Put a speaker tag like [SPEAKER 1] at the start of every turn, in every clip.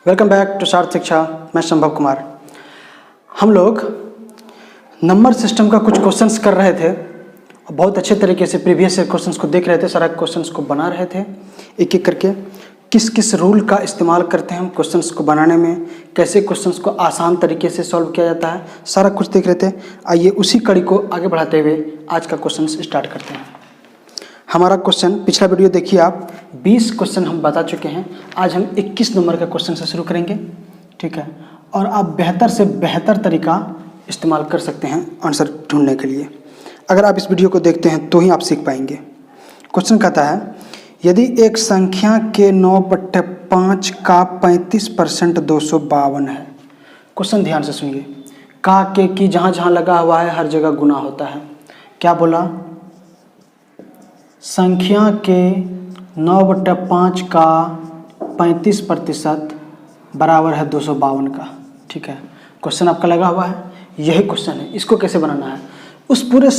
[SPEAKER 1] Welcome back to सार्थ शिक्षा। मैं संभव कुमार। हम लोग नंबर सिस्टम का कुछ क्वेश्चंस कर रहे थे और बहुत अच्छे तरीके से प्रीवियस क्वेश्चंस को देख रहे थे, सारा क्वेश्चंस को बना रहे थे एक एक करके। किस किस रूल का इस्तेमाल करते हैं हम क्वेश्चंस को बनाने में, कैसे क्वेश्चंस को आसान तरीके से सॉल्व किया जाता है, सारा कुछ देख रहे थे। आइए उसी कड़ी को आगे बढ़ाते हुए आज का क्वेश्चन स्टार्ट करते हैं। हमारा क्वेश्चन, पिछला वीडियो देखिए आप, 20 क्वेश्चन हम बता चुके हैं। आज हम 21 नंबर का क्वेश्चन से शुरू करेंगे, ठीक है। और आप बेहतर से बेहतर तरीका इस्तेमाल कर सकते हैं आंसर ढूंढने के लिए। अगर आप इस वीडियो को देखते हैं तो ही आप सीख पाएंगे। क्वेश्चन कहता है, यदि एक संख्या के 9/5 का 35% 252 है। क्वेश्चन ध्यान से सुनिए। का के की जहाँ जहाँ लगा हुआ है हर जगह गुना होता है। क्या बोला? संख्या के 9/5 का 35% बराबर है 252 का, ठीक है। क्वेश्चन आपका लगा हुआ है, यही क्वेश्चन है। इसको कैसे बनाना है? उस पूरे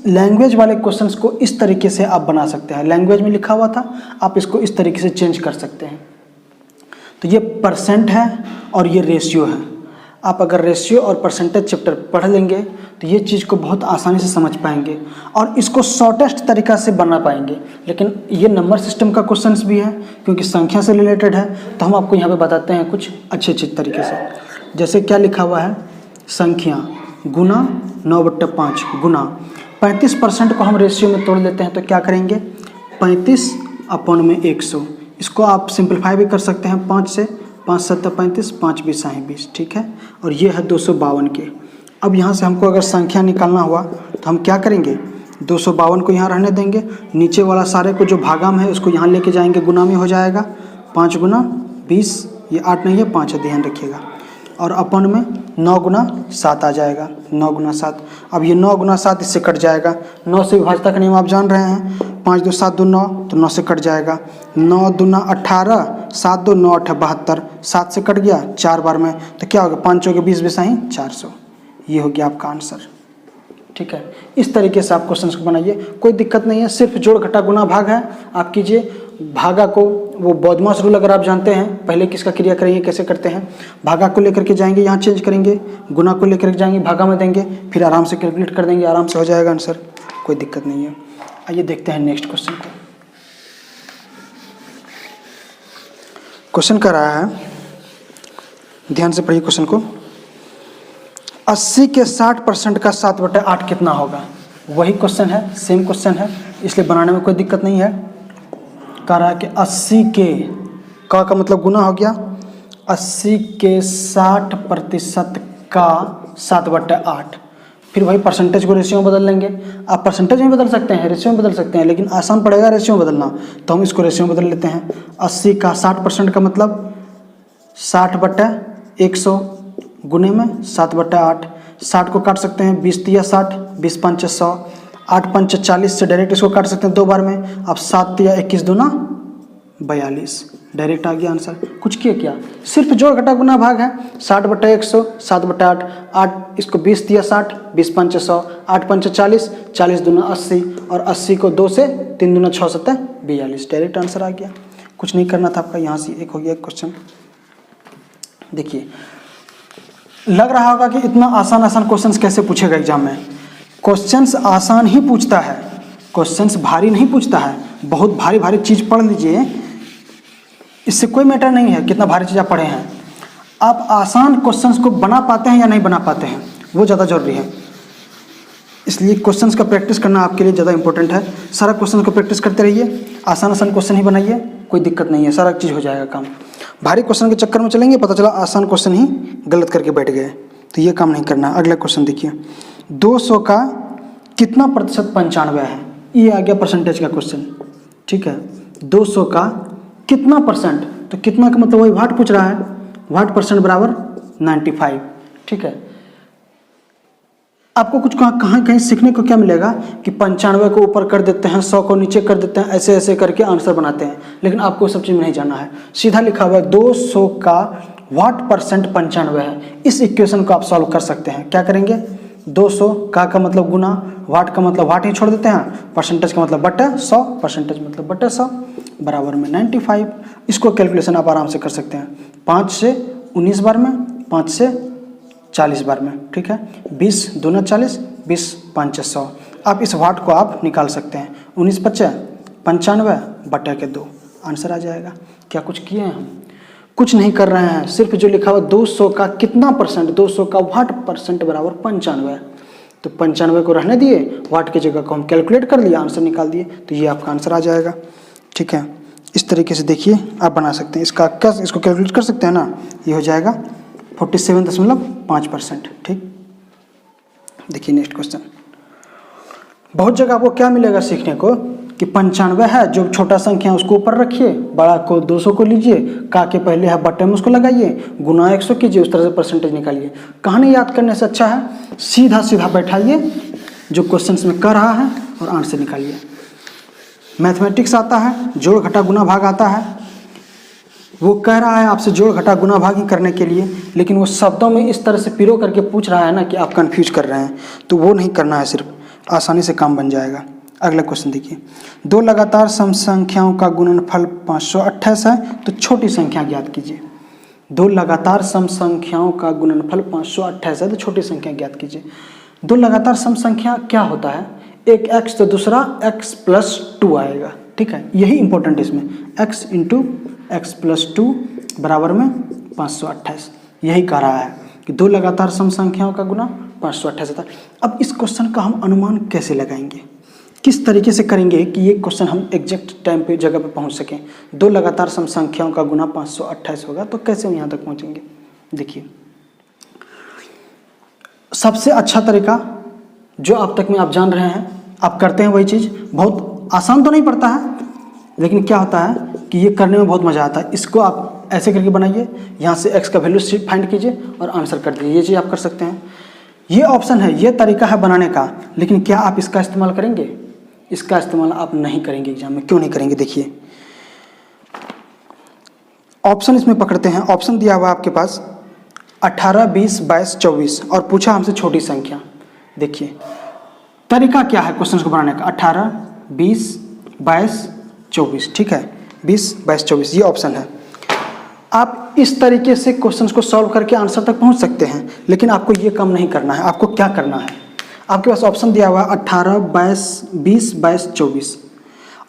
[SPEAKER 1] लैंग्वेज वाले क्वेश्चंस को इस तरीके से आप बना सकते हैं। लैंग्वेज में लिखा हुआ था, आप इसको इस तरीके से चेंज कर सकते हैं। तो ये परसेंट है और ये रेशियो है। आप अगर रेशियो और परसेंटेज चैप्टर पढ़ लेंगे तो ये चीज़ को बहुत आसानी से समझ पाएंगे और इसको शॉर्टेस्ट तरीका से बना पाएंगे। लेकिन ये नंबर सिस्टम का क्वेश्चंस भी है, क्योंकि संख्या से रिलेटेड है, तो हम आपको यहाँ पे बताते हैं कुछ अच्छे तरीके से। जैसे क्या लिखा हुआ है, संख्या गुना 9/5 गुना 35% को हम रेशियो में तोड़ लेते हैं तो क्या करेंगे, 35/100। इसको आप सिंप्लीफाई भी कर सकते हैं 5 से। 5 7 35, 5 20 20, ठीक है। और ये है 252 के। अब यहाँ से हमको अगर संख्या निकालना हुआ तो हम क्या करेंगे, 252 को यहाँ रहने देंगे, नीचे वाला सारे को जो भागा में है उसको यहाँ लेके जाएंगे, गुना में हो जाएगा। 5 गुना 20, ये 8 नहीं है 5 है, ध्यान रखिएगा। और अपन में 9 गुना 7 आ जाएगा, 9 गुना 7। अब ये 9 गुना 7 इससे कट जाएगा। 9 से विभाज्यता का नियम आप जान रहे हैं, 5 2 7 2 9, तो 9 से कट जाएगा। 9 दूना 18, 7 2 9 8 72, 7 से कट गया 4 बार में, तो क्या होगा, 5 चौके 20 20 400। ये हो गया आपका आंसर, ठीक है। इस तरीके से आप क्वेश्चन को बनाइए, कोई दिक्कत नहीं है। सिर्फ जोड़ घटा गुना भाग है, आप कीजिए। भागा को वो बॉडमास रूल अगर आप जानते हैं, पहले किसका क्रिया करेंगे, कैसे करते हैं। भागा को लेकर के जाएंगे, यहाँ चेंज करेंगे, गुना को लेकर के जाएंगे, भागा में देंगे, फिर आराम से कैलकुलेट कर देंगे, आराम से हो जाएगा आंसर, कोई दिक्कत नहीं है। आइए देखते हैं नेक्स्ट क्वेश्चन को। क्वेश्चन कर रहा है, ध्यान से पढ़िए क्वेश्चन को। 80 के 60% का 7/8 कितना होगा? वही क्वेश्चन है, सेम क्वेश्चन है, इसलिए बनाने में कोई दिक्कत नहीं है। कह रहा है कि 80 के का मतलब गुना हो गया, 80 के 60% का 7/8। फिर वही परसेंटेज को रेशियो में बदल लेंगे। आप परसेंटेज में बदल सकते हैं, रेशियो में बदल सकते हैं, लेकिन आसान पड़ेगा रेशियो में बदलना, तो हम इसको रेशियो में बदल लेते हैं। 80 का 60% का मतलब 60/100 गुने में 7/8। 60 को काट सकते हैं, 20 तिया 60, 20 5 100, 8 5 40 से डायरेक्ट इसको काट सकते हैं 2 बार में। अब 7 तिया 21 दूना 42, डायरेक्ट आ गया आंसर। कुछ किए क्या, सिर्फ जोड़ घटा गुना भाग है। 60/100, 7/8, 8 इसको 20 तिया 60, 20 5 100, 8 5 40, 40 दूना 80, और 80 को 2 से 3 दूना 6 7 42, डायरेक्ट आंसर आ गया। कुछ नहीं करना था आपका, यहाँ से एक हो गया क्वेश्चन। देखिए, लग रहा होगा कि इतना आसान क्वेश्चंस कैसे पूछेगा एग्जाम में। क्वेश्चंस आसान ही पूछता है, क्वेश्चंस भारी नहीं पूछता है। बहुत भारी भारी चीज़ पढ़ लीजिए, इससे कोई मैटर नहीं है कितना भारी चीज़ आप पढ़े हैं। आप आसान क्वेश्चंस को बना पाते हैं या नहीं बना पाते हैं, वो ज़्यादा जरूरी है। इसलिए क्वेश्चंस का प्रैक्टिस करना आपके लिए ज़्यादा इंपॉर्टेंट है। सारा क्वेश्चन को प्रैक्टिस करते रहिए, आसान क्वेश्चन ही बनाइए, कोई दिक्कत नहीं है, सारा चीज़ हो जाएगा काम। भारी क्वेश्चन के चक्कर में चलेंगे, पता चला आसान क्वेश्चन ही गलत करके बैठ गए, तो ये काम नहीं करना। अगला क्वेश्चन देखिए, 200 का कितना प्रतिशत 95 है? ये आ गया परसेंटेज का क्वेश्चन, ठीक है। 200 का कितना परसेंट, तो कितना का मतलब वही वाट पूछ रहा है। वाट परसेंट बराबर 95, ठीक है। आपको कुछ कहाँ कहीं सीखने को क्या मिलेगा कि 95 को ऊपर कर देते हैं, 100 को नीचे कर देते हैं, ऐसे ऐसे करके आंसर बनाते हैं। लेकिन आपको सब चीज़ में नहीं जानना है, सीधा लिखा हुआ है 200 का वाट परसेंट 95 है। इस इक्वेशन को आप सॉल्व कर सकते हैं। क्या करेंगे, 200 का मतलब गुना, वाट का मतलब वाट ही छोड़ देते हैं, परसेंटेज का मतलब बटा 100, परसेंटेज मतलब बटा 100 बराबर में 95। इसको कैलकुलेशन आप आराम से कर सकते हैं 5 से 19 बार में, 5 से 40 बार में, ठीक है। 20 दूना 40, 20 5 100। आप इस वाट को आप निकाल सकते हैं, 19 5 95 बटा के 2 आंसर आ जाएगा। क्या कुछ किए हैं हम? कुछ नहीं कर रहे हैं, सिर्फ जो लिखा हुआ 200 का कितना परसेंट, 200 का वाट परसेंट बराबर 95, तो 95 को रहने दिए, वाट की जगह को हम कैलकुलेट कर लिया, आंसर निकाल दिए, तो ये आपका आंसर आ जाएगा, ठीक है। इस तरीके से देखिए आप बना सकते हैं, इसका क्या इसको कैलकुलेट कर सकते हैं ना, ये हो जाएगा 47.5%, ठीक। देखिए नेक्स्ट क्वेश्चन। बहुत जगह आपको क्या मिलेगा सीखने को कि 95 है, जो छोटा संख्या है उसको ऊपर रखिए, बड़ा को 200 को लीजिए, का के पहले है बटे में उसको लगाइए, गुना 100 कीजिए, उस तरह से परसेंटेज निकालिए। कहानी याद करने से अच्छा है सीधा सीधा बैठाइए जो क्वेश्चंस में कर रहा है और आंसर निकालिए। मैथमेटिक्स आता है, जोड़ घटा गुना भाग आता है, वो कह रहा है आपसे जोड़ घटा गुना भाग ही करने के लिए, लेकिन वो शब्दों में इस तरह से पिरो करके पूछ रहा है ना कि आप कंफ्यूज कर रहे हैं, तो वो नहीं करना है, सिर्फ आसानी से काम बन जाएगा। अगला क्वेश्चन देखिए, दो लगातार सम संख्याओं का गुणनफल 528 है, तो छोटी संख्या ज्ञात कीजिए। दो लगातार सम संख्याओं का गुणनफल 528 है, तो छोटी संख्या ज्ञात कीजिए। दो लगातार सम संख्या क्या होता है, एक x तो दूसरा x प्लस 2 आएगा, ठीक है, यही इंपॉर्टेंट इसमें, x इंटू एक्स प्लस 2 बराबर में 528, यही कह रहा है कि दो लगातार सम संख्याओं का गुना 528 था। अब इस क्वेश्चन का हम अनुमान कैसे लगाएंगे, किस तरीके से करेंगे कि ये क्वेश्चन हम एग्जैक्ट टाइम पे जगह पे पहुंच सकें। दो लगातार सम संख्याओं का गुना 528 होगा, तो कैसे हम यहाँ तक पहुंचेंगे। देखिए सबसे अच्छा तरीका जो अब तक में आप जान रहे हैं, आप करते हैं वही चीज़, बहुत आसान तो नहीं पड़ता है, लेकिन क्या होता है कि ये करने में बहुत मज़ा आता है। इसको आप ऐसे करके बनाइए, यहाँ से x का वैल्यू फाइंड कीजिए और आंसर कर दीजिए, ये चीज़ आप कर सकते हैं। ये ऑप्शन है, ये तरीका है बनाने का, लेकिन क्या आप इसका इस्तेमाल करेंगे? इसका इस्तेमाल आप नहीं करेंगे एग्जाम में। क्यों नहीं करेंगे, देखिए ऑप्शन इसमें पकड़ते हैं। ऑप्शन दिया हुआ आपके पास 18, 20, 22, 24 और पूछा हमसे छोटी संख्या। देखिए तरीका क्या है क्वेश्चन को बनाने का, 18, 20, 22, 24, ठीक है, 20, 22, 24 ये ऑप्शन है। आप इस तरीके से क्वेश्चंस को सॉल्व करके आंसर तक पहुंच सकते हैं, लेकिन आपको ये काम नहीं करना है। आपको क्या करना है, आपके पास ऑप्शन दिया हुआ 18, 22, 20, 22, 24,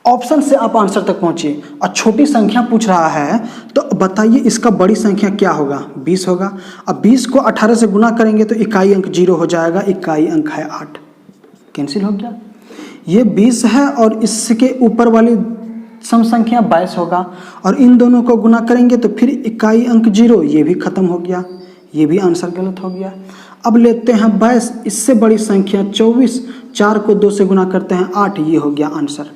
[SPEAKER 1] ऑप्शन से आप आंसर तक पहुंचिए। और छोटी संख्या पूछ रहा है तो बताइए इसका बड़ी संख्या क्या होगा, 20 होगा। अब 20 को 18 से गुना करेंगे तो इकाई अंक 0 हो जाएगा, इकाई अंक है 8, कैंसिल हो गया। ये 20 है और इसके ऊपर वाली सम संख्या 22 होगा, और इन दोनों को गुना करेंगे तो फिर इकाई अंक 0, ये भी खत्म हो गया, ये भी आंसर गलत हो गया। अब लेते हैं 22, इससे बड़ी संख्या 24, 4 को 2 से गुना करते हैं 8, ये हो गया आंसर।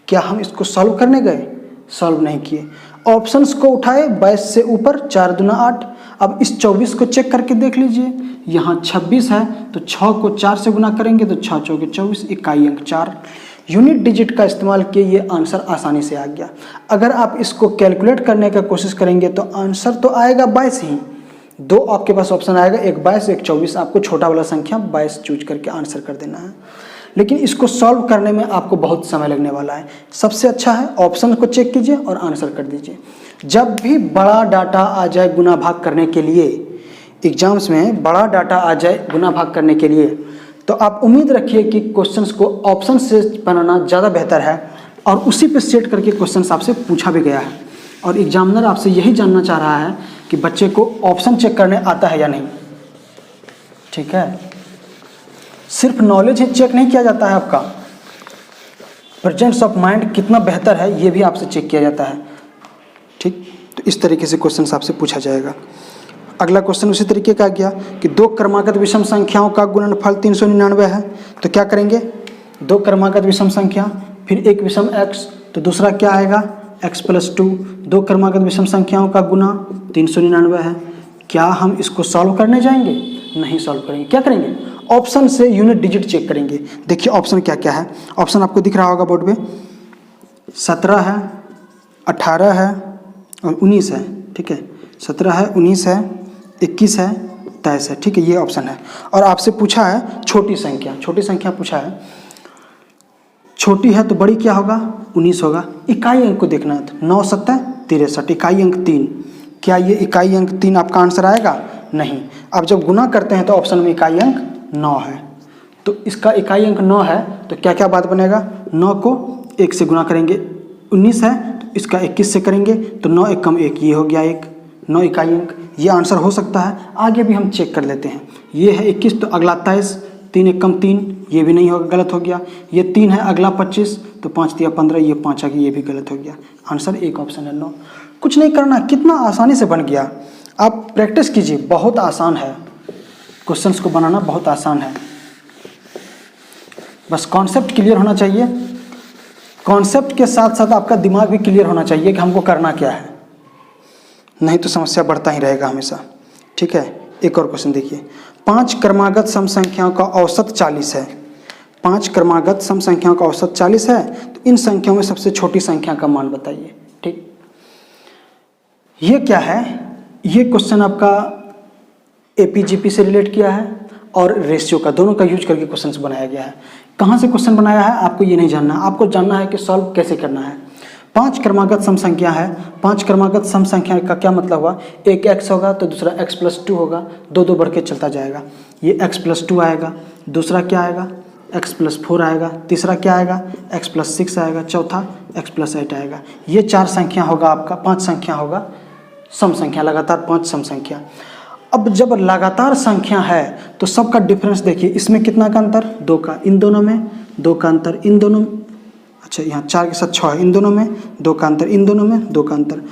[SPEAKER 1] क्या हम इसको सॉल्व करने गए? सॉल्व नहीं किए, ऑप्शंस को उठाए, 22 से ऊपर 4 दूना 8। अब इस 24 को चेक करके देख लीजिए, यहाँ 26 है तो 6 को 4 से गुना करेंगे तो 6 चौके 24, इकाई अंक 4। यूनिट डिजिट का इस्तेमाल किए, ये आंसर आसानी से आ गया। अगर आप इसको कैलकुलेट करने का कोशिश करेंगे तो आंसर तो आएगा 22 ही। दो आपके पास ऑप्शन आएगा, एक 22, एक 24। आपको छोटा वाला संख्या 22 चूज करके आंसर कर देना है, लेकिन इसको सॉल्व करने में आपको बहुत समय लगने वाला है। सबसे अच्छा है ऑप्शन को चेक कीजिए और आंसर कर दीजिए। जब भी बड़ा डाटा आ जाए गुना भाग करने के लिए, एग्जाम्स में बड़ा डाटा आ जाए गुना भाग करने के लिए, तो आप उम्मीद रखिए कि क्वेश्चंस को ऑप्शन से बनाना ज़्यादा बेहतर है, और उसी पे सेट करके क्वेश्चंस आपसे पूछा भी गया है। और एग्जामिनर आपसे यही जानना चाह रहा है कि बच्चे को ऑप्शन चेक करने आता है या नहीं, ठीक है। सिर्फ नॉलेज ही चेक नहीं किया जाता है, आपका प्रेजेंस ऑफ माइंड कितना बेहतर है ये भी आपसे चेक किया जाता है, ठीक। तो इस तरीके से क्वेश्चन आपसे पूछा जाएगा। अगला क्वेश्चन उसी तरीके का गया कि दो क्रमागत विषम संख्याओं का गुणनफल 399 है, तो क्या करेंगे, दो क्रमागत विषम संख्या, फिर एक विषम x, तो दूसरा क्या आएगा x प्लस 2। दो क्रमागत विषम संख्याओं का गुना 399 है। क्या हम इसको सॉल्व करने जाएंगे? नहीं सॉल्व करेंगे। क्या करेंगे? ऑप्शन से यूनिट डिजिट चेक करेंगे। देखिए ऑप्शन क्या क्या है, ऑप्शन आपको दिख रहा होगा बोर्ड पे, 17 है, 18 है और 19 है, ठीक है। 17 है, 19 है, 21 है, 23 है। ठीक है, ये ऑप्शन है। और आपसे पूछा है छोटी संख्या, छोटी संख्या पूछा है, छोटी है तो बड़ी क्या होगा, 19 होगा। इकाई अंक को देखना है तो 9 7 63, इकाई अंक 3। क्या ये इकाई अंक 3 आपका आंसर आएगा? नहीं। अब जब गुना करते हैं तो ऑप्शन में इकाई अंक 9 है, तो इसका इकाई अंक 9 है तो क्या क्या बात बनेगा, 9 को 1 से गुना करेंगे, 19 है तो इसका 21 से करेंगे तो 9 1 कम 1, ये हो गया 1, 9 इकाई अंक। ये आंसर हो सकता है। आगे भी हम चेक कर लेते हैं। ये है 21 तो अगला 23, 3 1 कम 3, ये भी नहीं होगा, गलत हो गया। ये 3 है अगला 25 तो 5 3 15, ये 5 आ गया, ये भी गलत हो गया। आंसर एक ऑप्शन है 9। कुछ नहीं करना, कितना आसानी से बन गया। आप प्रैक्टिस कीजिए, बहुत आसान है, क्वेश्चंस को बनाना बहुत आसान है। बस कॉन्सेप्ट क्लियर होना चाहिए, कॉन्सेप्ट के साथ साथ आपका दिमाग भी क्लियर होना चाहिए कि हमको करना क्या है, नहीं तो समस्या बढ़ता ही रहेगा हमेशा। ठीक है, एक और क्वेश्चन देखिए। 5 क्रमागत सम संख्याओं का औसत 40 है। 5 क्रमागत सम संख्याओं का औसत 40 है, तो इन संख्याओं में सबसे छोटी संख्या का मान बताइए। ठीक, ये क्या है, ये क्वेश्चन आपका एपीजीपी से रिलेट किया है और रेशियो का, दोनों का यूज करके क्वेश्चन बनाया गया है। कहाँ से क्वेश्चन बनाया है आपको ये नहीं जानना, आपको जानना है कि सॉल्व कैसे करना है। 5 क्रमागत सम संख्या है। 5 क्रमागत सम संख्या का क्या मतलब हुआ, एक x होगा तो दूसरा x + 2 होगा, 2 2 बढ़ के चलता जाएगा। ये x + 2 आएगा, दूसरा क्या आएगा, x + 4 आएगा, तीसरा क्या आएगा, x + 6 आएगा, चौथा x + 8 आएगा। ये 4 संख्या होगा आपका, 5 संख्या होगा सम संख्या, लगातार 5 सम संख्या। अब जब लगातार संख्या है तो सबका डिफरेंस देखिए, इसमें कितना का अंतर, 2 का, इन दोनों में 2 का अंतर, इन दोनों, अच्छा यहाँ 4 के साथ 6 है, इन दोनों में 2 का अंतर, इन दोनों में 2 का अंतर,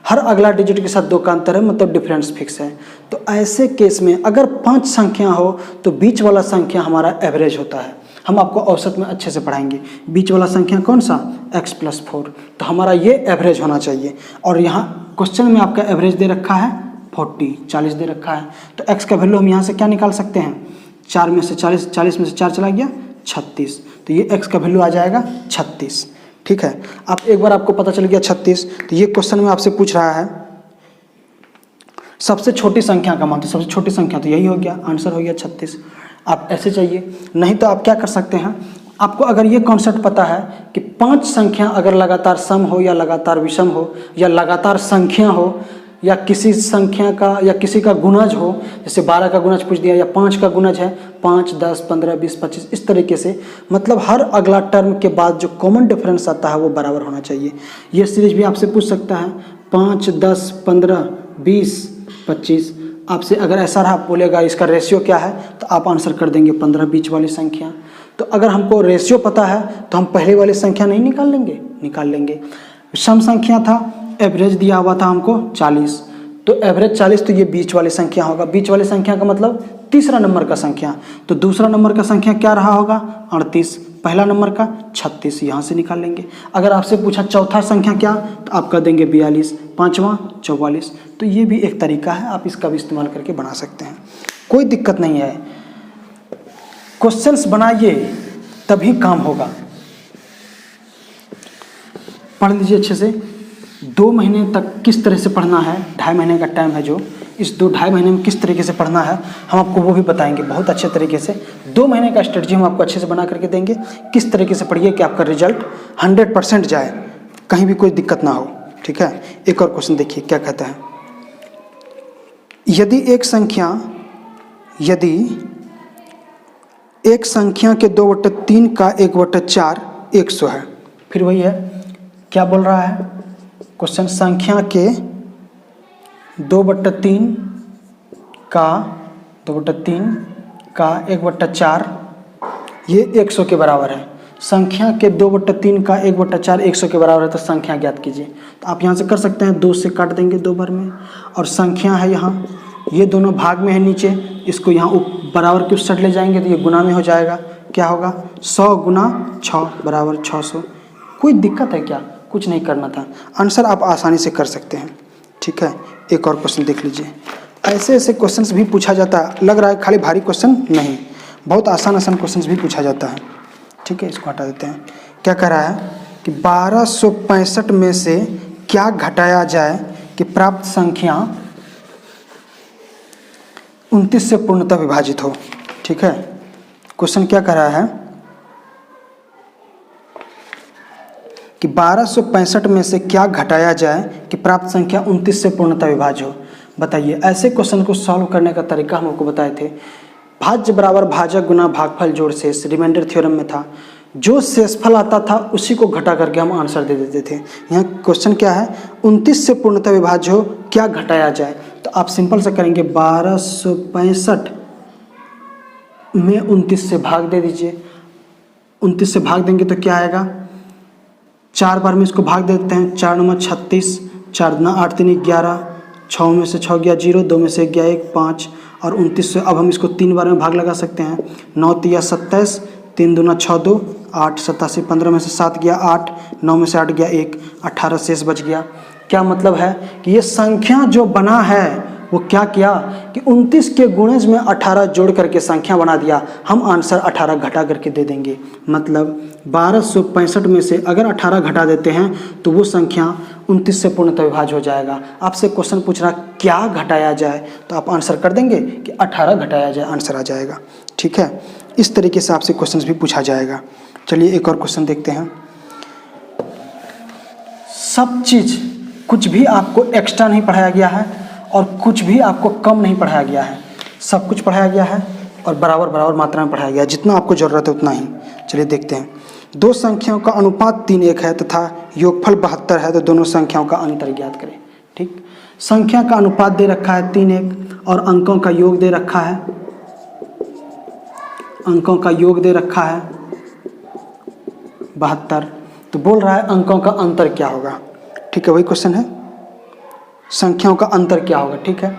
[SPEAKER 1] हर अगला डिजिट के साथ 2 का अंतर है, मतलब डिफरेंस फिक्स है। तो ऐसे केस में अगर 5 संख्या हो तो बीच वाला संख्या हमारा एवरेज होता है। हम आपको औसत में अच्छे से पढ़ाएंगे। बीच वाला संख्या कौन सा, x + 4, तो हमारा ये एवरेज होना चाहिए। और यहाँ क्वेश्चन में आपका एवरेज दे रखा है 40 दे रखा है, तो x का वैल्यू हम यहाँ से क्या निकाल सकते हैं, 4 में से 40 में से 4 चला गया 36, तो ये x का वैल्यू आ जाएगा 36। ठीक है, आप एक बार आपको पता चल गया 36, तो ये क्वेश्चन में आपसे पूछ रहा है सबसे छोटी संख्या का मान, तो सबसे छोटी संख्या तो यही हो गया, आंसर हो गया 36। आप ऐसे चाहिए, नहीं तो आप क्या कर सकते हैं, आपको अगर ये कॉन्सेप्ट पता है कि 5 संख्या अगर लगातार सम हो या लगातार विषम हो या लगातार संख्या हो या किसी संख्या का या किसी का गुणज हो, जैसे 12 का गुणज पूछ दिया या 5 का गुणज है, 5 10 15 20 25, इस तरीके से, मतलब हर अगला टर्म के बाद जो कॉमन डिफरेंस आता है वो बराबर होना चाहिए। ये सीरीज भी आपसे पूछ सकता है 5 10 15 20 25, आपसे अगर ऐसा रहा बोलेगा इसका रेशियो क्या है, तो आप आंसर कर देंगे 15 बीच वाली संख्या। तो अगर हमको रेशियो पता है तो हम पहले वाली संख्या नहीं निकाल लेंगे। सम संख्या था, एवरेज दिया हुआ था हमको 40, तो एवरेज 40, तो ये बीच वाली संख्या होगा। बीच वाली संख्या का मतलब तीसरा नंबर का संख्या, तो दूसरा नंबर का संख्या क्या रहा होगा 38, पहला नंबर का 36, यहाँ से निकाल लेंगे। अगर आपसे पूछा चौथा संख्या क्या, तो आप कर देंगे 42, पाँचवा 44। तो ये भी एक तरीका है, आप इसका भी इस्तेमाल करके बना सकते हैं, कोई दिक्कत नहीं है। क्वेश्चंस बनाइए तभी काम होगा। पढ़ लीजिए अच्छे से। 2 महीने तक किस तरह से पढ़ना है, 2.5 महीने का टाइम है जो, इस 2-2.5 महीने में किस तरीके से पढ़ना है हम आपको वो भी बताएंगे बहुत अच्छे तरीके से। 2 महीने का स्ट्रेटजी हम आपको अच्छे से बना करके देंगे, किस तरीके से पढ़िए कि आपका रिजल्ट 100% जाए, कहीं भी कोई दिक्कत ना हो। ठीक है, एक और क्वेश्चन देखिए क्या कहता है। यदि एक संख्या के 2/3 का 1/4 100 है। फिर वही है, क्या बोल रहा है क्वेश्चन, संख्या के 2/3 का 1/4 ये 100 के बराबर है। संख्या के 2/3 का 1/4 100 के बराबर है, तो संख्या ज्ञात कीजिए। तो आप यहाँ से कर सकते हैं, 2 से काट देंगे 2 बार में, और संख्या है यहाँ, ये दोनों भाग में है नीचे, इसको यहाँ बराबर के उस साइड ले जाएंगे तो ये गुना में हो जाएगा। क्या होगा 100 × 6 बराबर 600। कोई दिक्कत है क्या, कुछ नहीं करना था, आंसर आप आसानी से कर सकते हैं। ठीक है, एक और क्वेश्चन देख लीजिए। ऐसे क्वेश्चंस भी पूछा जाता है, लग रहा है खाली भारी क्वेश्चन नहीं, बहुत आसान क्वेश्चंस भी पूछा जाता है। ठीक है, इसको हटा देते हैं। क्या कह रहा है कि 1265 में से क्या घटाया जाए कि प्राप्त संख्या 29 से पूर्णतः विभाजित हो। ठीक है, क्वेश्चन क्या कह रहा है कि 1265 में से क्या घटाया जाए कि प्राप्त संख्या 29 से पूर्णतः विभाज्य हो। बताइए, ऐसे क्वेश्चन को सॉल्व करने का तरीका हम आपको बताए थे। भाज्य बराबर भाजक गुना भागफल जोड़ शेष, रिमाइंडर थ्योरम में था। जो शेषफल आता था उसी को घटा करके हम आंसर दे देते थे। यहाँ क्वेश्चन क्या है, 29 से पूर्णतः विभाज्य हो, क्या घटाया जाए। तो आप सिंपल से करेंगे 1265 में 29 से भाग दे दीजिए। 29 से भाग देंगे तो क्या आएगा, 4 बार में इसको भाग देते हैं। 4 9 36, 4 दूना 8 3 11, 6 में से 6 गया 0, 2 में से गया 1 5, और 29 से अब हम इसको 3 बार में भाग लगा सकते हैं। 9 3 27, 3 दूना 6 2 8, 87, 15 में से 7 गया 8, 9 में से 8 गया 1, 18 शेष बच गया। क्या मतलब है कि ये संख्या जो बना है वो क्या किया कि 29 के गुणज में 18 जोड़ करके संख्या बना दिया। हम आंसर 18 घटा करके दे देंगे। मतलब 1265 में से अगर 18 घटा देते हैं तो वो संख्या 29 से पूर्णतः विभाज्य हो जाएगा। आपसे क्वेश्चन पूछ रहा क्या घटाया जाए, तो आप आंसर कर देंगे कि 18 घटाया जाए, आंसर आ जाएगा। ठीक है, इस तरीके से आपसे क्वेश्चन भी पूछा जाएगा। चलिए एक और क्वेश्चन देखते हैं। सब चीज़, कुछ भी आपको एक्स्ट्रा नहीं पढ़ाया गया है और कुछ भी आपको कम नहीं पढ़ाया गया है। सब कुछ पढ़ाया गया है और बराबर बराबर मात्रा में पढ़ाया गया है, जितना आपको ज़रूरत है उतना ही। चलिए देखते हैं। दो संख्याओं का अनुपात 3:1 है तथा योगफल 72 है, तो दोनों संख्याओं का अंतर ज्ञात करें। ठीक, संख्या का अनुपात दे रखा है 3:1 और अंकों का योग दे रखा है, अंकों का योग दे रखा है 72। तो बोल रहा है अंकों का अंतर क्या होगा। ठीक है, वही क्वेश्चन है, संख्याओं का अंतर क्या होगा। ठीक है,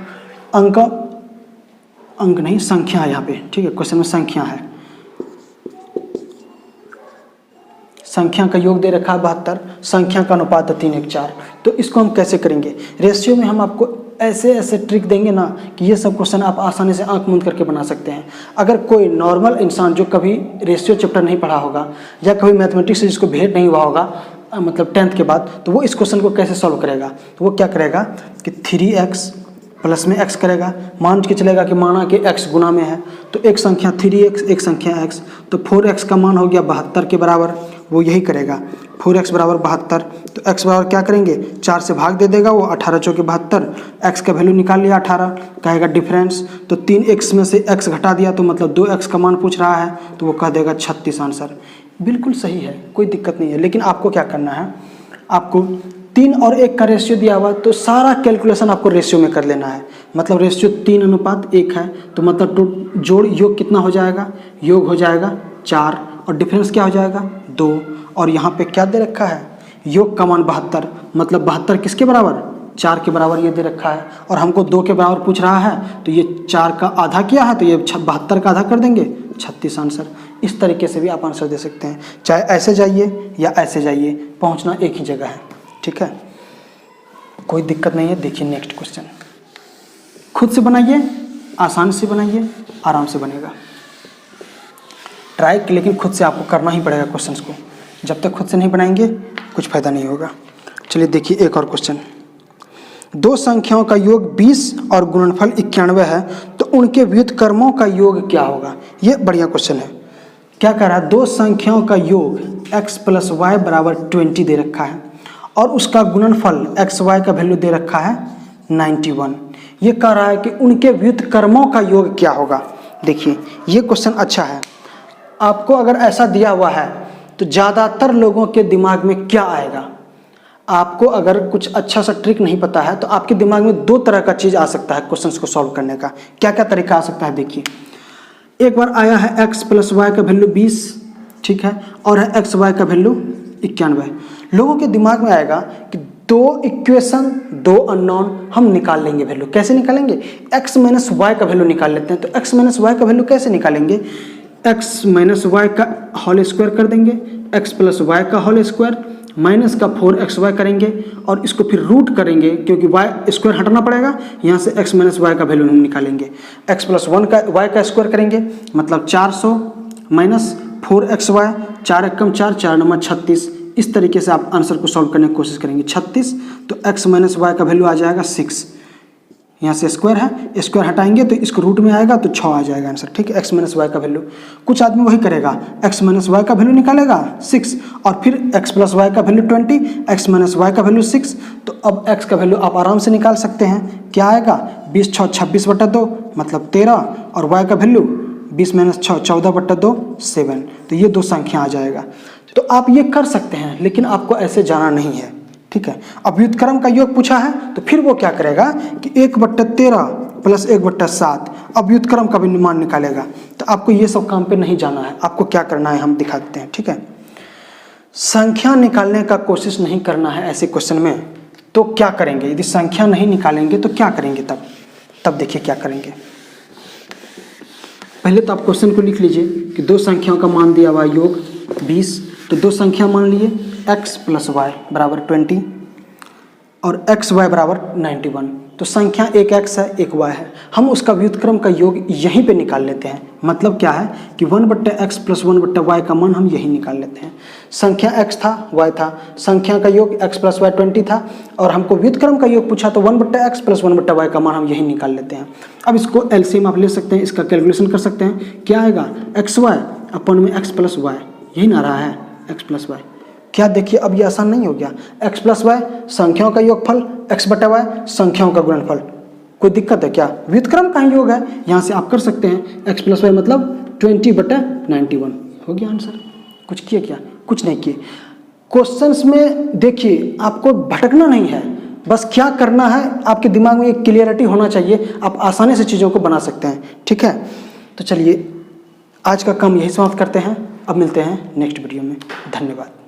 [SPEAKER 1] अंक नहीं, संख्या है यहाँ पे। ठीक है, क्वेश्चन में संख्या है, संख्या का योग दे रखा है 72, संख्या का अनुपात है 3:1:4। तो इसको हम कैसे करेंगे। रेशियो में हम आपको ऐसे ऐसे ट्रिक देंगे ना कि ये सब क्वेश्चन आप आसानी से आंख मूंद करके बना सकते हैं। अगर कोई नॉर्मल इंसान जो कभी रेशियो चैप्टर नहीं पढ़ा होगा या कभी मैथमेटिक्स से जिसको भेंट नहीं हुआ होगा, मतलब 10th के बाद, तो वो इस क्वेश्चन को कैसे सॉल्व करेगा। तो वो क्या करेगा कि 3x प्लस में x करेगा, मान के चलेगा कि माना कि x गुना में है, तो एक संख्या 3x एक संख्या x, तो 4x का मान हो गया 72 के बराबर। वो यही करेगा, 4x बराबर 72, तो x बराबर क्या करेंगे, 4 से भाग दे देगा वो, 18 चौके 72, x का वैल्यू निकाल लिया 18, कहेगा डिफरेंस, तो 3x में से x घटा दिया तो मतलब 2x का मान पूछ रहा है, तो वो कह देगा 36 आंसर। बिल्कुल सही है, कोई दिक्कत नहीं है। लेकिन आपको क्या करना है, आपको 3 और 1 का रेशियो दिया हुआ, तो सारा कैलकुलेशन आपको रेशियो में कर लेना है। मतलब रेशियो 3:1 है, तो मतलब जोड़ योग कितना हो जाएगा, योग हो जाएगा 4 और डिफरेंस क्या हो जाएगा 2। और यहाँ पे क्या दे रखा है, योग का मान 72, मतलब 72 किसके बराबर, 4 के बराबर ये दे रखा है। और हमको 2 के बराबर पूछ रहा है, तो ये 4 का आधा किया है, तो ये 72 का आधा कर देंगे, 36 आंसर। इस तरीके से भी आप आंसर दे सकते हैं, चाहे ऐसे जाइए या ऐसे जाइए, पहुंचना एक ही जगह है। ठीक है, कोई दिक्कत नहीं है। देखिए नेक्स्ट क्वेश्चन, खुद से बनाइए, आसान से बनाइए, आराम से बनेगा। ट्राई, लेकिन खुद से आपको करना ही पड़ेगा क्वेश्चंस को। जब तक खुद से नहीं बनाएंगे कुछ फायदा नहीं होगा। चलिए देखिए एक और क्वेश्चन। दो संख्याओं का योग 20 और गुणनफल 91 है, तो उनके व्युत्क्रमों का योग क्या होगा। ये बढ़िया क्वेश्चन है। क्या कह रहा है, दो संख्याओं का योग x + y बराबर 20 दे रखा है और उसका गुणनफल x y का वैल्यू दे रखा है 91। ये कह रहा है कि उनके व्युत्क्रमों का योग क्या होगा। देखिए ये क्वेश्चन अच्छा है। आपको अगर ऐसा दिया हुआ है तो ज़्यादातर लोगों के दिमाग में क्या आएगा, आपको अगर कुछ अच्छा सा ट्रिक नहीं पता है तो आपके दिमाग में 2 तरह का चीज़ आ सकता है क्वेश्चंस को सॉल्व करने का। क्या क्या तरीका आ सकता है, देखिए एक बार आया है x + y का वैल्यू 20, ठीक है, और है x y का वैल्यू 91। लोगों के दिमाग में आएगा कि 2 इक्वेशन 2 अननोन, हम निकाल लेंगे वैल्यू। कैसे निकालेंगे, x - y का वैल्यू निकाल लेते हैं। तो x - y का वैल्यू कैसे निकालेंगे, x - y का होल स्क्वायर कर देंगे, x + y का होल स्क्वायर माइनस का 4xy करेंगे और इसको फिर रूट करेंगे, क्योंकि y स्क्वायर हटाना पड़ेगा। यहाँ से x - y का वैल्यू हम निकालेंगे, x + 1 का y का स्क्वायर करेंगे, मतलब 400 माइनस 4xy, 4 एकम 4, 4 9 36। इस तरीके से आप आंसर को सॉल्व करने की कोशिश करेंगे। 36, तो x - y का वैल्यू आ जाएगा 6। यहाँ से स्क्वायर है, स्क्वायर हटाएंगे तो इसको रूट में आएगा तो 6 आ जाएगा आंसर, ठीक है। एक्स माइनस वाई का वैल्यू, कुछ आदमी वही करेगा, एक्स माइनस वाई का वैल्यू निकालेगा 6 और फिर एक्स प्लस वाई का वैल्यू 20, एक्स माइनस वाई का वैल्यू 6। तो अब एक्स का वैल्यू आप आराम से निकाल सकते हैं, क्या आएगा 20 6 26/2 मतलब 13 और वाई का वैल्यू 20 - 6 14/2 7। तो ये दो संख्या आ जाएगा। तो आप ये कर सकते हैं लेकिन आपको ऐसे जाना नहीं है, ठीक है। अब व्युत्क्रम का योग पूछा है तो फिर वो क्या करेगा कि 1/13 प्लस 1/7 अब व्युत्क्रम का भी मान निकालेगा। तो आपको ये सब काम पे नहीं जाना है, आपको क्या करना है हम दिखाते हैं, ठीक है। संख्या निकालने का कोशिश नहीं करना है ऐसे क्वेश्चन में। तो क्या करेंगे यदि संख्या नहीं निकालेंगे तो क्या करेंगे तब देखिए क्या करेंगे। पहले तो आप क्वेश्चन को लिख लीजिए कि दो संख्याओं का मान दिया हुआ योग 20। तो दो संख्या मान लिए x + y बराबर 20 और xy बराबर 91। तो संख्या एक x है एक y है, हम उसका व्युत्क्रम का योग यहीं पे निकाल लेते हैं। मतलब क्या है कि 1/x + 1/y का मान हम यहीं निकाल लेते हैं। संख्या x था y था, संख्या का योग x + y 20 था और हमको व्युत्क्रम का योग पूछा तो 1/x + 1/y का मान हम यहीं निकाल लेते हैं। अब इसको एलसीएम आप ले सकते हैं, इसका कैलकुलेशन कर सकते हैं। क्या आएगा xy अपन में x + y, यही ना रहा है x + y। क्या देखिए अब ये आसान नहीं हो गया, x + y संख्याओं का योगफल, x/y संख्याओं का गुणनफल। कोई दिक्कत है क्या? व्युत्क्रम का ही योग है, यहाँ से आप कर सकते हैं। x + y मतलब 20/91 हो गया आंसर। कुछ किए क्या? कुछ नहीं किए। क्वेश्चंस में देखिए आपको भटकना नहीं है, बस क्या करना है आपके दिमाग में एक क्लियरिटी होना चाहिए, आप आसानी से चीज़ों को बना सकते हैं, ठीक है। तो चलिए आज का काम यही समाप्त करते हैं, अब मिलते हैं नेक्स्ट वीडियो में। धन्यवाद।